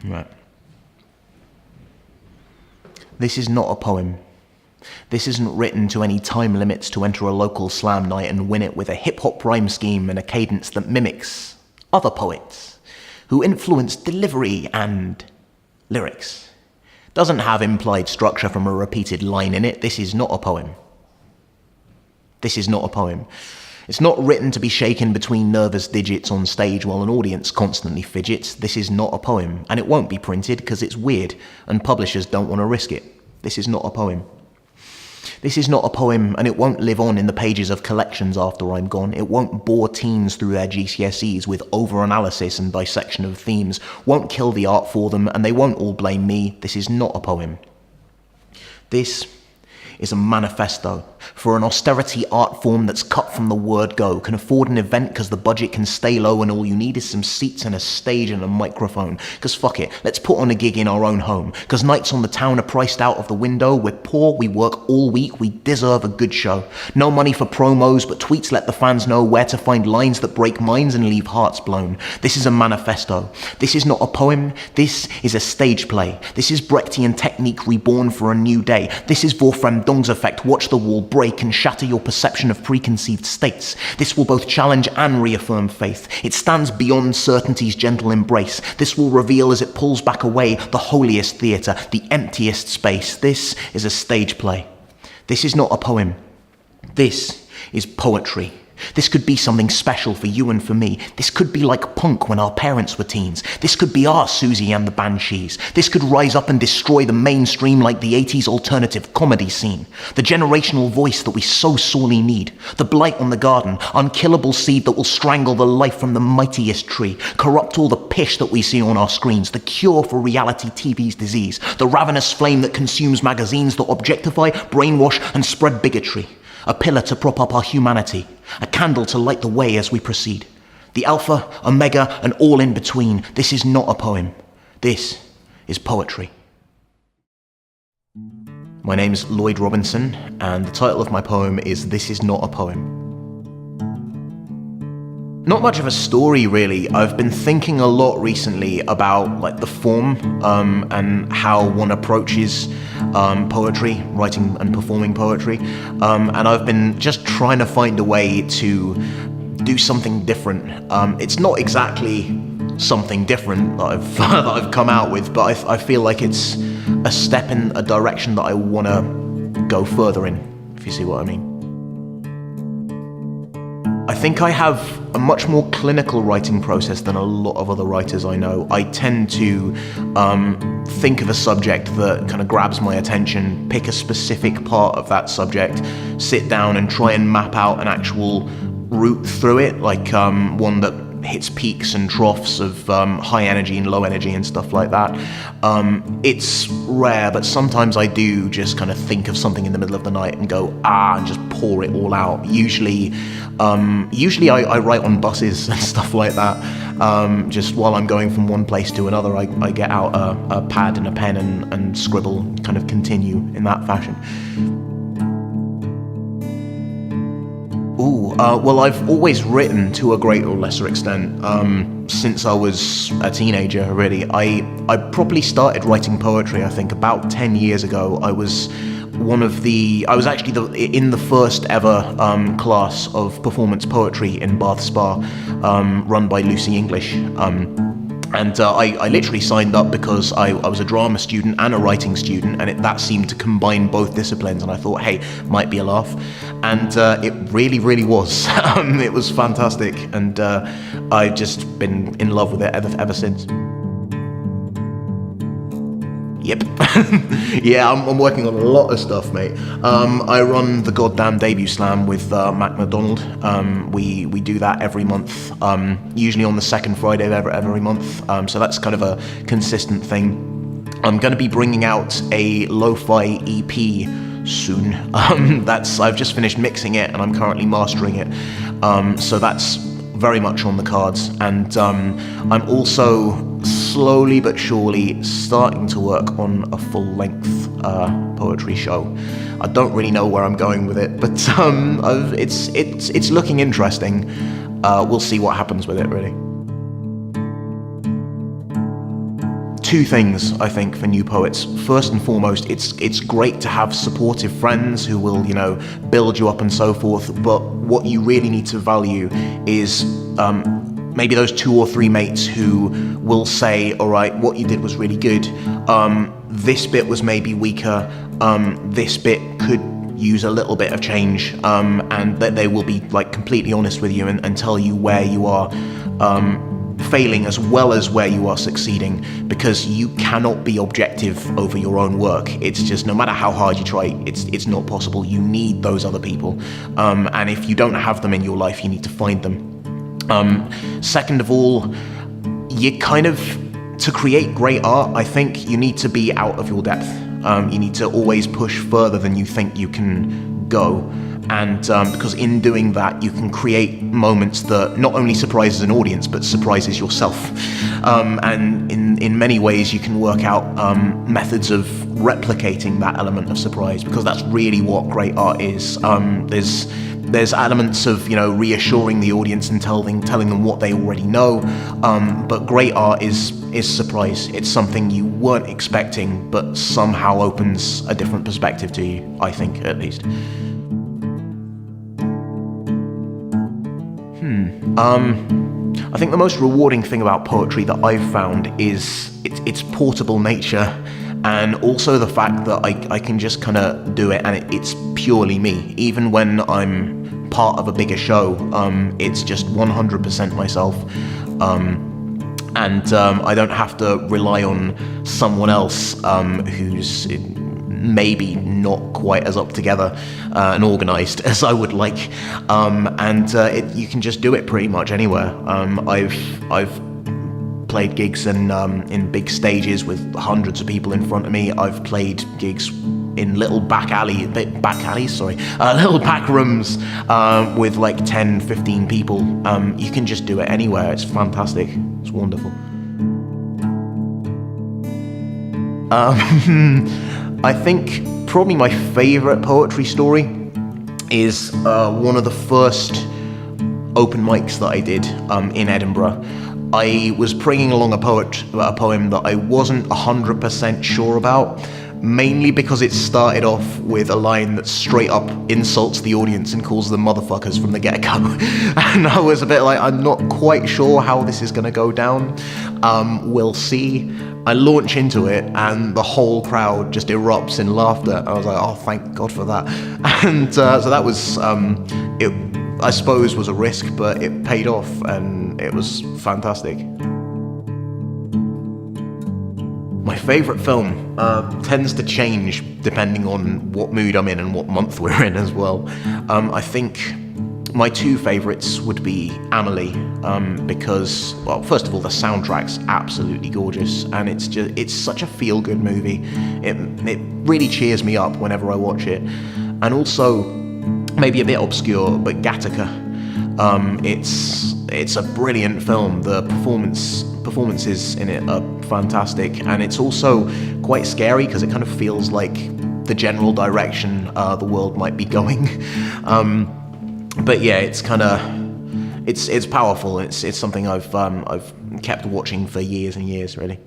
Right. This is not a poem. This isn't written to any time limits to enter a local slam night and win it with a hip-hop rhyme scheme and a cadence that mimics other poets who influence delivery and lyrics. Doesn't have implied structure from a repeated line in it. This is not a poem. This is not a poem. It's not written to be shaken between nervous digits on stage while an audience constantly fidgets. This is not a poem, and it won't be printed because it's weird and publishers don't want to risk it. This is not a poem. This is not a poem, and it won't live on in the pages of collections after I'm gone. It won't bore teens through their GCSEs with over-analysis and dissection of themes, won't kill the art for them, and they won't all blame me. This is not a poem. This is a manifesto for an austerity art form that's cut from the word go, can afford an event because the budget can stay low and all you need is some seats and a stage and a microphone. Because fuck it, let's put on a gig in our own home. Because nights on the town are priced out of the window. We're poor, we work all week, we deserve a good show. No money for promos, but tweets let the fans know where to find lines that break minds and leave hearts blown. This is a manifesto. This is not a poem, this is a stage play. This is Brechtian technique reborn for a new day. This is Wolfram Dong's effect, watch the wall break and shatter your perception of preconceived states. This will both challenge and reaffirm faith. It stands beyond certainty's gentle embrace. This will reveal as it pulls back away the holiest theatre, the emptiest space. This is a stage play. This is not a poem. This is poetry. This could be something special for you and for me. This could be like punk when our parents were teens. This could be our Susie and the Banshees. This could rise up and destroy the mainstream like the 80s alternative comedy scene. The generational voice that we so sorely need. The blight on the garden, unkillable seed that will strangle the life from the mightiest tree. Corrupt all the pish that we see on our screens. The cure for reality TV's disease. The ravenous flame that consumes magazines that objectify, brainwash and spread bigotry. A pillar to prop up our humanity, a candle to light the way as we proceed. The alpha, omega, and all in between. This is not a poem. This is poetry. My name's Lloyd Robinson, and the title of my poem is This Is Not a Poem. Not much of a story, really. I've been thinking a lot recently about the form and how one approaches poetry, writing and performing poetry, and I've been just trying to find a way to do something different. It's not exactly something different that I've come out with, but I feel like it's a step in a direction that I want to go further in, if you see what I mean. I think I have a much more clinical writing process than a lot of other writers I know. I tend to think of a subject that kind of grabs my attention, pick a specific part of that subject, sit down and try and map out an actual route through it, like one that hits peaks and troughs of high energy and low energy and stuff like that. It's rare, but sometimes I do just kind of think of something in the middle of the night and go, and just pour it all out. Usually I write on buses and stuff like that. Just while I'm going from one place to another, I get out a pad and a pen and scribble, kind of continue in that fashion. Well, I've always written to a greater or lesser extent since I was a teenager, really. I properly started writing poetry, I think, about 10 years ago. I was actually in the first ever class of performance poetry in Bath Spa, run by Lucy English. And I literally signed up because I was a drama student and a writing student, and that seemed to combine both disciplines, and I thought, hey, might be a laugh. And it really, really was. It was fantastic, and I've just been in love with it ever since. Yep. Yeah, I'm working on a lot of stuff, mate. I run the goddamn debut slam with Mac McDonald. We do that every month, usually on the second Friday of every month. So that's kind of a consistent thing. I'm going to be bringing out a lo-fi EP soon. I've just finished mixing it and I'm currently mastering it. So that's very much on the cards. And I'm also slowly but surely starting to work on a full-length poetry show. I don't really know where I'm going with it, but it's looking interesting. We'll see what happens with it, really. two things, I think, for new poets. First and foremost, it's great to have supportive friends who will, build you up and so forth, but what you really need to value is maybe those 2 or 3 mates who will say, all right, what you did was really good, this bit was maybe weaker, this bit could use a little bit of change, and that they will be like completely honest with you and tell you where you are failing as well as where you are succeeding, because you cannot be objective over your own work. It's just, no matter how hard you try, it's not possible. You need those other people, and if you don't have them in your life, you need to find them. Second of all, to create great art, I think you need to be out of your depth. You need to always push further than you think you can go. And because in doing that, you can create moments that not only surprises an audience, but surprises yourself. And in many ways, you can work out methods of replicating that element of surprise, because that's really what great art is. There's elements of reassuring the audience and telling them what they already know, but great art is surprise. It's something you weren't expecting, but somehow opens a different perspective to you, I think, at least. I think the most rewarding thing about poetry that I've found is its portable nature, and also the fact that I can just kind of do it and it's purely me. Even when I'm part of a bigger show, it's just 100% myself. And I don't have to rely on someone else who's maybe not quite as up together and organised as I would like, you can just do it pretty much anywhere. I've played gigs in big stages with hundreds of people in front of me. I've played gigs in little back rooms with like 10, 15 people. You can just do it anywhere. It's fantastic. It's wonderful. I think probably my favourite poetry story is one of the first open mics that I did in Edinburgh. I was bringing along a poem that I wasn't 100% sure about, mainly because it started off with a line that straight up insults the audience and calls them motherfuckers from the get-go. And I was a bit like, I'm not quite sure how this is going to go down. We'll see. I launch into it and the whole crowd just erupts in laughter. I was like, oh, thank God for that. And so that was, I suppose, was a risk, but it paid off and it was fantastic. My favourite film tends to change depending on what mood I'm in and what month we're in as well. I think my 2 favourites would be Amelie, because, well, first of all, the soundtrack's absolutely gorgeous, and it's such a feel-good movie. It really cheers me up whenever I watch it. And also, maybe a bit obscure, but Gattaca. It's a brilliant film. The performances in it are fantastic, and it's also quite scary because it kind of feels like the general direction the world might be going. But yeah, it's powerful. It's something I've kept watching for years and years, really.